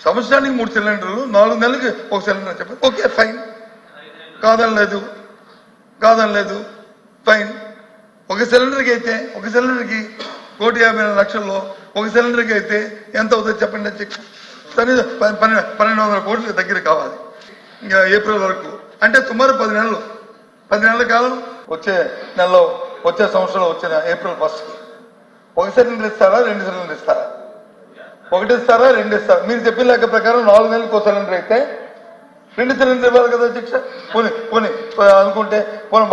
సంవత్సరానికి 3 సిలిండర్లు 4 నెలలకి ఒక సిలిండర్ చెప్పారు. ఓకే ఫైన్, కాదనలేదు ఫైన్. ఒక సిలిండర్కి అయితే ఒక సిలిండర్కి 1,50,00,000 ఒక సిలిండర్కి అయితే ఎంత అవుతుంది చెప్పండి అధ్యక్ష. సరే 1,200 కోట్ల దగ్గర కావాలి ఇంకా ఏప్రిల్ వరకు, అంటే సుమారు 10 నెలల కాలం. వచ్చే సంవత్సరంలో వచ్చిన ఏప్రిల్ 1st ఒక సిలిండర్ ఇస్తారా 2 సిలిండర్ ఇస్తారా? 1 ఇస్తారా 2 ఇస్తారా? మీరు చెప్పిన లెక్క ప్రకారం 4 నెలలకు ఒక సిలిండర్ అయితే 2 సిలిండర్ ఇవ్వాలి కదా అధ్యక్ష. పోనీ అనుకుంటే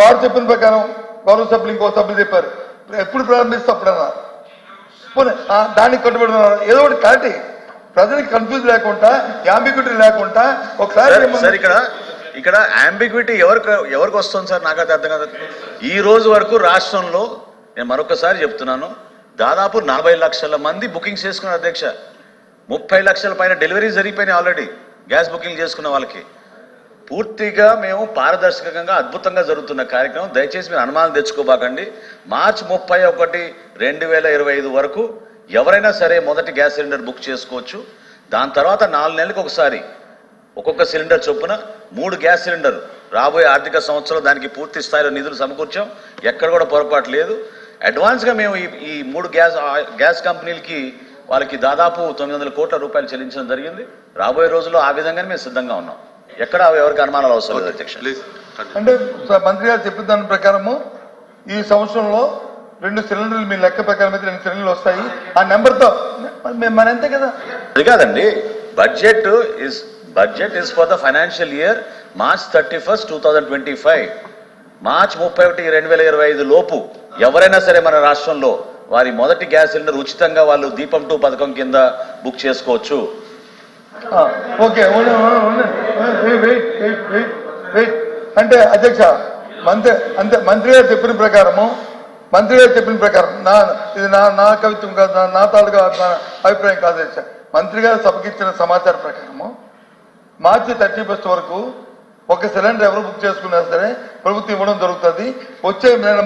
వారు చెప్పిన ప్రకారం గౌరవ సభ్యులు ఇంకో సభ్యులు చెప్పారు ఎప్పుడు ప్రారంభిస్తే అప్పుడన్నా పోనీ దానికి కట్టుబడి ఉన్నారు. ఏదో ఒకటి క్లారిటీ, ప్రజలకు కన్ఫ్యూజ్ లేకుండా, యాంబిగ్యూటీ లేకుండా ఒక క్లారిటీ. ఇక్కడ యాంబిగ్యూటీ ఎవరికి వస్తుంది సార్? నాకైతే అర్థం కాదు. ఈ రోజు వరకు రాష్ట్రంలో నేను మరొకసారి చెప్తున్నాను, దాదాపు 40 లక్షల మంది బుకింగ్ చేసుకున్నారు అధ్యక్ష. 30 లక్షల పైన డెలివరీ జరిగిపోయినాయి ఆల్రెడీ గ్యాస్ బుకింగ్ చేసుకున్న వాళ్ళకి. పూర్తిగా మేము పారదర్శకంగా అద్భుతంగా జరుగుతున్న కార్యక్రమం. దయచేసి మీరు అనుమానం తెచ్చుకోబాకండి. మార్చి 31, 2025 వరకు ఎవరైనా సరే మొదటి గ్యాస్ సిలిండర్ బుక్ చేసుకోవచ్చు. దాని తర్వాత 4 నెలలకు ఒకసారి ఒక్కొక్క సిలిండర్ చొప్పున 3 గ్యాస్ సిలిండర్ రాబోయే ఆర్థిక సంవత్సరం దానికి పూర్తి స్థాయిలో నిధులు సమకూర్చాం. ఎక్కడ కూడా పొరపాటు లేదు. అడ్వాన్స్గా మేము ఈ 3 గ్యాస్ కంపెనీలకి వాళ్ళకి దాదాపు 900 కోట్ల రూపాయలు చెల్లించడం జరిగింది. రాబోయే రోజుల్లో ఆ విధంగానే మేము సిద్ధంగా ఉన్నాం. ఎక్కడ ఎవరికి అనుమానాలు అవసరం లేదు అధ్యక్ష. అంటే మంత్రి గారు చెప్పిన దాని ప్రకారము ఈ సంవత్సరంలో 2 సిలిండర్లు మీ లెక్క ప్రకారం అయితే 2 సిలిండర్లు వస్తాయి. ఆ నెంబర్తో మన అంతే కదా. అది కాదండి, budget is for the financial year March 31, 2025. మార్చి 31, 2025 లోపు ఎవరైనా సరే మన రాష్ట్రంలో వారి మొదటి గ్యాస్ సిలిండర్ ఉచితంగా వాళ్ళు దీపం 2 పథకం కింద బుక్ చేసుకోవచ్చు. ఓకే అంటే అధ్యక్ష మంత్రి గారు చెప్పిన ప్రకారం ఇది నా కవిత్వం కాదు, నా తాలూకా అభిప్రాయం కాదు అధ్యక్ష. మంత్రి గారు సభకి ఇచ్చిన సమాచారం ప్రకారము మార్చి 31 వరకు ఒక సిలిండర్ ఎవరు బుక్ చేసుకున్నా సరే ప్రభుత్వం ఇవ్వడం జరుగుతుంది. వచ్చే నెల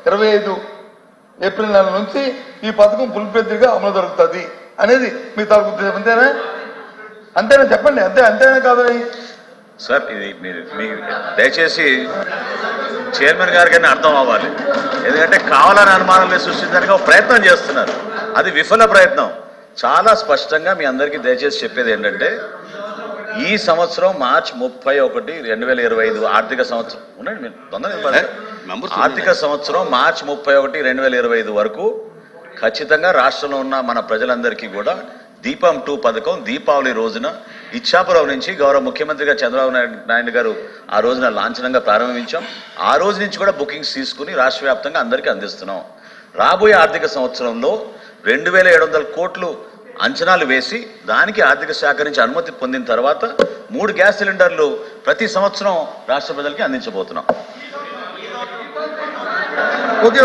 25 ఏప్రిల్ నెల నుంచి ఈ పథకం ఫుల్ ఫ్లెడ్జ్డ్గా అమలు జరుగుతుంది అనేది మీ తాలూకు ఉద్దేశం. అంతేనా చెప్పండి. అంతేనా కాదని సార్, ఇది మీరు దయచేసి చైర్మన్ గారికైనా అర్థం అవ్వాలి. ఎందుకంటే కావాలని అనుమానాలు సృష్టించడానికి ఒక ప్రయత్నం చేస్తున్నారు. అది విఫల ప్రయత్నం. చాలా స్పష్టంగా మీ అందరికీ దయచేసి చెప్పేది ఏంటంటే, ఈ సంవత్సరం మార్చి 31, 2025 ఆర్థిక సంవత్సరం ఆర్థిక సంవత్సరం మార్చి 31, 2025 వరకు ఖచ్చితంగా రాష్ట్రంలో ఉన్న మన ప్రజలందరికీ కూడా దీపం 2 పథకం దీపావళి రోజున ఇచ్చాపురం నుంచి గౌరవ ముఖ్యమంత్రిగా చంద్రబాబు నాయుడు గారు ఆ రోజున లాంఛనంగా ప్రారంభించాం. ఆ రోజు నుంచి కూడా బుకింగ్స్ తీసుకుని రాష్ట్ర వ్యాప్తంగా అందరికీ అందిస్తున్నాం. రాబోయే ఆర్థిక సంవత్సరంలో 2,700 కోట్లు అంచనాలు వేసి దానికి ఆర్థిక శాఖ నుంచి అనుమతి పొందిన తర్వాత 3 గ్యాస్ సిలిండర్లు ప్రతి సంవత్సరం రాష్ట్ర ప్రజలకి అందించబోతున్నాం. ఓకే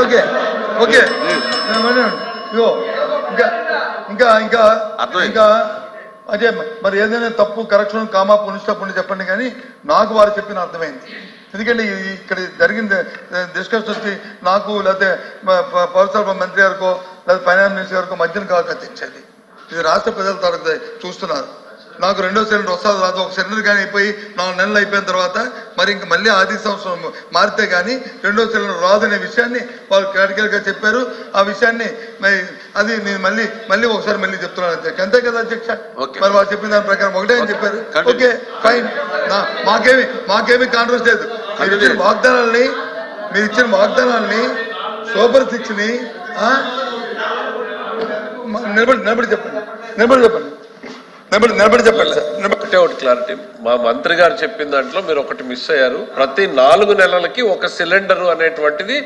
ఇంకా అదే మరి ఏదైనా తప్పు కరెక్షన్ కామా పునిష్టప్పుడు చెప్పండి, కానీ నాకు వారు చెప్పిన అర్థమైంది. ఎందుకంటే ఇక్కడ జరిగిన డిస్కషన్ వచ్చి నాకు లేకపోతే పౌరసరఫరా మంత్రి గారికో లేదా ఫైనాన్స్ మినిస్టర్ గారికో మధ్యన కాదు తెచ్చేది. ఇది రాష్ట్ర ప్రజలు తరగతి చూస్తున్నారు. నాకు 2వ సిలిండర్ వస్తుంది రాదు. ఒక సిలిండర్ కానీ అయిపోయి 4 నెలలు అయిపోయిన తర్వాత మరి ఇంక మళ్ళీ ఆర్థిక సంవత్సరం మారితే కానీ 2వ సిలిండర్ రాదనే విషయాన్ని వాళ్ళు క్లారికల్గా చెప్పారు. ఆ విషయాన్ని అది నేను మళ్ళీ ఒకసారి చెప్తున్నాను అధ్యక్ష. అంతే కదా అధ్యక్ష? మరి వాళ్ళు చెప్పిన దాని ప్రకారం ఒకటే అని చెప్పారు. ఓకే ఫైన్, మాకేమీ కాంట్రవర్సీ లేదు. మీరు ఇచ్చిన వాగ్దానాల్ని సూపర్ 6ని నిలబడి చెప్పండి సార్. ఒకటి క్లారిటీ, మా మంత్రి గారు చెప్పిన దాంట్లో మీరు ఒకటి మిస్ అయ్యారు. ప్రతి 4 నెలలకి ఒక సిలిండర్ అనేటువంటిది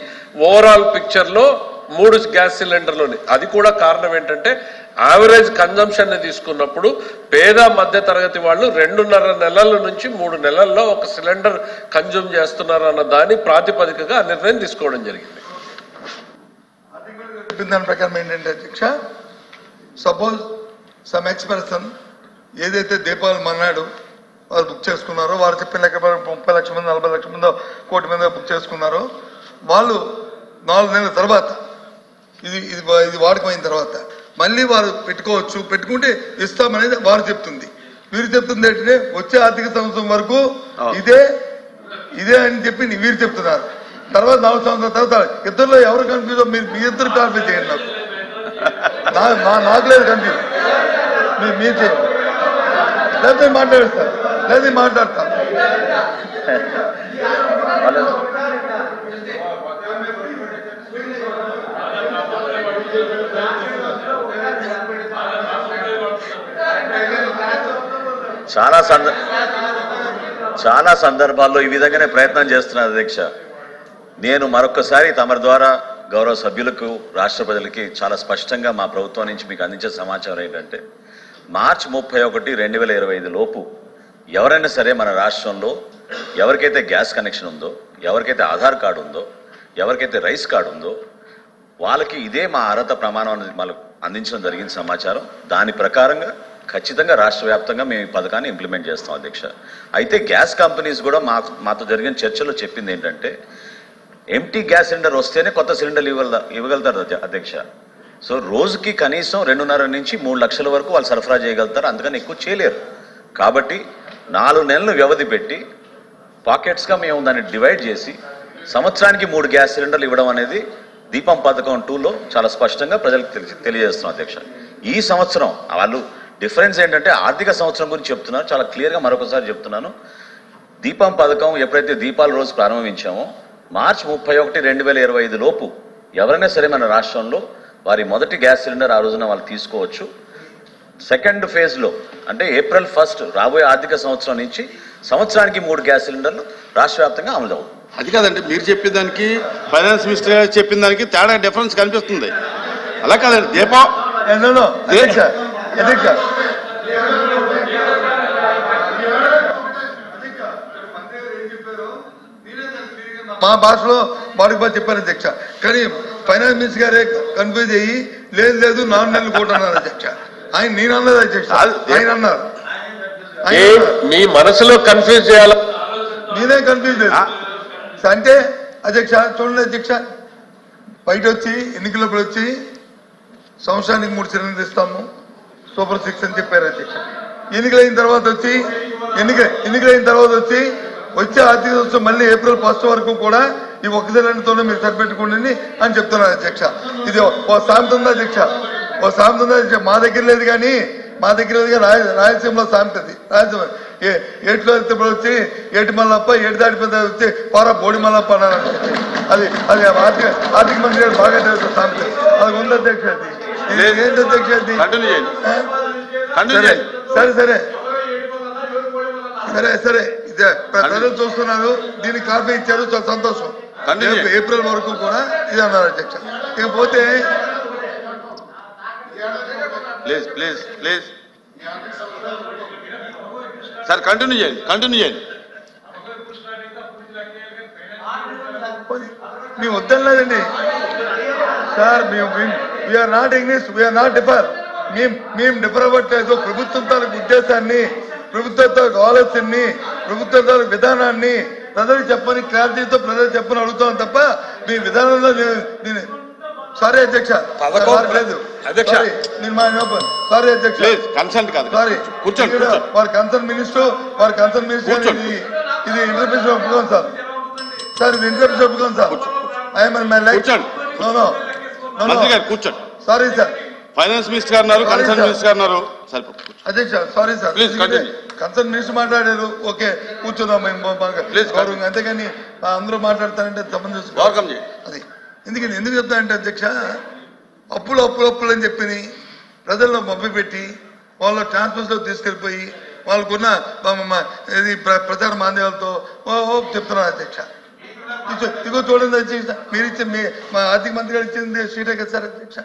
ఓవరాల్ పిక్చర్ లో 3 గ్యాస్ సిలిండర్లోని. అది కూడా కారణం ఏంటంటే యావరేజ్ కన్జంప్షన్ ని తీసుకున్నప్పుడు పేద మధ్య తరగతి వాళ్ళు 2.5 నెలల నుంచి 3 నెలల్లో ఒక సిలిండర్ కన్జ్యూమ్ చేస్తున్నారు అన్న దాని ప్రాతిపదికగా ఆ నిర్ణయం తీసుకోవడం జరిగింది. దాని ప్రకారం ఏంటంటే అధ్యక్ష, సపోజ్ సమ్ ఎక్స్పర్సన్ ఏదైతే దీపావళి మన్నాడు వారు బుక్ చేసుకున్నారో, వారు చెప్పిన లెక్క 30 లక్షల మంది 40 లక్షల మంది 1 కోటి మంది బుక్ చేసుకున్నారో, వాళ్ళు 4 నెలల తర్వాత ఇది వాడుకమైన తర్వాత మళ్ళీ వారు పెట్టుకోవచ్చు, పెట్టుకుంటే ఇస్తామనేది వారు చెప్తుంది. వీరు చెప్తుంది ఏంటంటే వచ్చే ఆర్థిక సంవత్సరం వరకు ఇదే అని చెప్పి వీరు చెప్తున్నారు. తర్వాత 4 సంవత్సరాల తర్వాత ఇద్దరులో ఎవరు కన్ఫ్యూజన్ మీ ఇద్దరు క్లారిఫై చేయండి. నాకు లేదు కన్ఫ్యూజన్, మీరు చేయండి. లేదా మాట్లాడతారు, లేదా మాట్లాడతాను. చాలా సందర్భాల్లో ఈ విధంగానే ప్రయత్నం చేస్తున్నారు అధ్యక్ష. నేను మరొకసారి తమరి ద్వారా గౌరవ సభ్యులకు, రాష్ట్ర ప్రజలకి చాలా స్పష్టంగా మా ప్రభుత్వం నుంచి మీకు అందించే సమాచారం ఏంటంటే మార్చి 31, 2025 లోపు ఎవరైనా సరే మన రాష్ట్రంలో ఎవరికైతే గ్యాస్ కనెక్షన్ ఉందో, ఎవరికైతే ఆధార్ కార్డు ఉందో, ఎవరికైతే రైస్ కార్డు ఉందో వాళ్ళకి ఇదే మా అర్హత ప్రమాణం మనకు అందించడం జరిగిన సమాచారం. దాని ప్రకారంగా ఖచ్చితంగా రాష్ట్ర వ్యాప్తంగా మేము ఈ పథకాన్ని ఇంప్లిమెంట్ చేస్తాం అధ్యక్ష. అయితే గ్యాస్ కంపెనీస్ కూడా మాతో జరిగిన చర్చలో చెప్పింది ఏంటంటే ఎంటీ గ్యాస్ సిలిండర్ వస్తేనే కొత్త సిలిండర్లు ఇవ్వగలుగుతారు అధ్యక్ష. సో రోజుకి కనీసం 2.5 నుంచి 3 లక్షల వరకు వాళ్ళు సరఫరా చేయగలుగుతారు, అందుకని ఎక్కువ చేయలేరు. కాబట్టి 4 నెలలు వ్యవధి పెట్టి పాకెట్స్గా మేము దాన్ని డివైడ్ చేసి సంవత్సరానికి 3 గ్యాస్ సిలిండర్లు ఇవ్వడం అనేది దీపం పథకం 2లో చాలా స్పష్టంగా ప్రజలకు తెలియజేస్తున్నాం అధ్యక్ష. ఈ సంవత్సరం వాళ్ళు డిఫరెన్స్ ఏంటంటే ఆర్థిక సంవత్సరం గురించి చెప్తున్నారు, చాలా క్లియర్గా మరొకసారి చెప్తున్నాను. దీపం పథకం ఎప్పుడైతే దీపాల రోజు ప్రారంభించామో మార్చి 31, 2025 లోపు ఎవరైనా సరే మన రాష్ట్రంలో వారి మొదటి గ్యాస్ సిలిండర్ ఆ రోజున వాళ్ళు తీసుకోవచ్చు. సెకండ్ ఫేజ్లో అంటే April 1 రాబోయే ఆర్థిక సంవత్సరం నుంచి సంవత్సరానికి 3 గ్యాస్ సిలిండర్లు రాష్ట్ర వ్యాప్తంగా అమలు అవుతుంది. అది కాదండి, మీరు చెప్పిన దానికి ఫైనాన్స్ మినిస్టర్ గారు చెప్పిన దానికి తేడా డిఫరెన్స్ కనిపిస్తుంది. అలా కాదండి దీపం మా భాషలో వాడికి బాగా చెప్పారు అధ్యక్ష. కానీ ఫైనాన్స్ మినిస్టర్ గారే కన్ఫ్యూజ్ అయ్యి లేదు 4 నెలలు కూడా అన్నారు అధ్యక్ష. నేను అన్నది అధ్యక్ష, ఆయన అన్నారు. మీ మనసులో కన్ఫ్యూజ్ చేయాలి, నేనే కన్ఫ్యూజ్ లేదు అంటే అధ్యక్ష. చూడండి అధ్యక్ష, బయట వచ్చి ఎన్నికలప్పుడు వచ్చి సంవత్సరానికి 3 సిలిండర్లు ఇస్తాము, సూపర్ 6 అని చెప్పారు అధ్యక్ష. ఎన్నికలైన తర్వాత వచ్చి వచ్చే ఆర్థిక సంవత్సరం మళ్ళీ April 1 వరకు కూడా ఈ 1 సిలిండర్తోనే మీరు సరిపెట్టుకోండి అని చెప్తున్నారు అధ్యక్ష. ఇది ఓ సామెత ఉందా అధ్యక్ష? మా దగ్గర లేదు కానీ రాయలసీమలో సామెతది. రాయలసీమ ఏట్లో వెళ్తే వచ్చి ఏటి మల్లప్ప, ఏటి దాటిపోతే వచ్చి పారా బోడి మల్లప్ప అన్నారు. అది ఆర్థిక మంత్రి గారు బాగా తెలుసు సామెత. అది ఉంది అధ్యక్ష. అది ఏంటి అధ్యక్ష? అది సరే ఇదే ప్రజలు చూస్తున్నారు, దీనికి కాపీ ఇచ్చారు, చాలా సంతోషం. ఏప్రిల్ వరకు కూడా ఇది అన్నారు అధ్యక్ష. ఇకపోతే ప్లీజ్ సార్ కంటిన్యూ చేయండి. మేము వద్దలేదండి sir, we are not English, we are not differ. మేము డిఫర్ అవ్వట్లేదు. ప్రభుత్వం తాలూకు ఉద్దేశాన్ని, ప్రభుత్వం తాలూకు ఆలోచనని, ప్రభుత్వం తాలూకు విధానాన్ని ప్రజలకు చెప్పని క్లారిటీతో ప్రజలకు చెప్పని అడుగుతాం తప్ప మీ విధానంలో సారీ అధ్యక్ష, లేదు సారీ అధ్యక్ష, సారీ కూర్చోండి. వారి కన్సర్న్ మినిస్టర్ ఇది ఇంటర్ప్రిటేషన్ ఒప్పుకోండి సార్, ఇది ఇంటర్ప్రిటేషన్ ఒప్పుకోండి సార్. కూర్చోండి. సారీ సార్, ఫైనాన్స్ మినిస్టర్ గారు ఉన్నారు, కన్సర్న్ మినిస్టర్ గారు ఉన్నారు. అధ్యక్ష సారీ సార్, కన్సర్న్ మినిస్టర్ మాట్లాడారు, ఓకే కూర్చుందాం మేము గౌరవంగా. అంతేగాని అందరూ మాట్లాడతారంటే తప్పని చూసుకోవాలి. అది ఎందుకు చెప్తానంటే అధ్యక్ష, అప్పులు అని చెప్పి ప్రజల్లో మభ్య పెట్టి వాళ్ళ ట్రాన్స్ఫర్స్లో తీసుకెళ్ళిపోయి వాళ్ళకున్న ఇది ప్రచార మాధ్యమాలతో చెప్తున్నారు అధ్యక్ష. ఇదిగో చూడండి అధ్యక్ష, మీరు ఇచ్చే మా ఆర్థిక మంత్రి గారు ఇచ్చింది సీటే కదా సార్ అధ్యక్ష.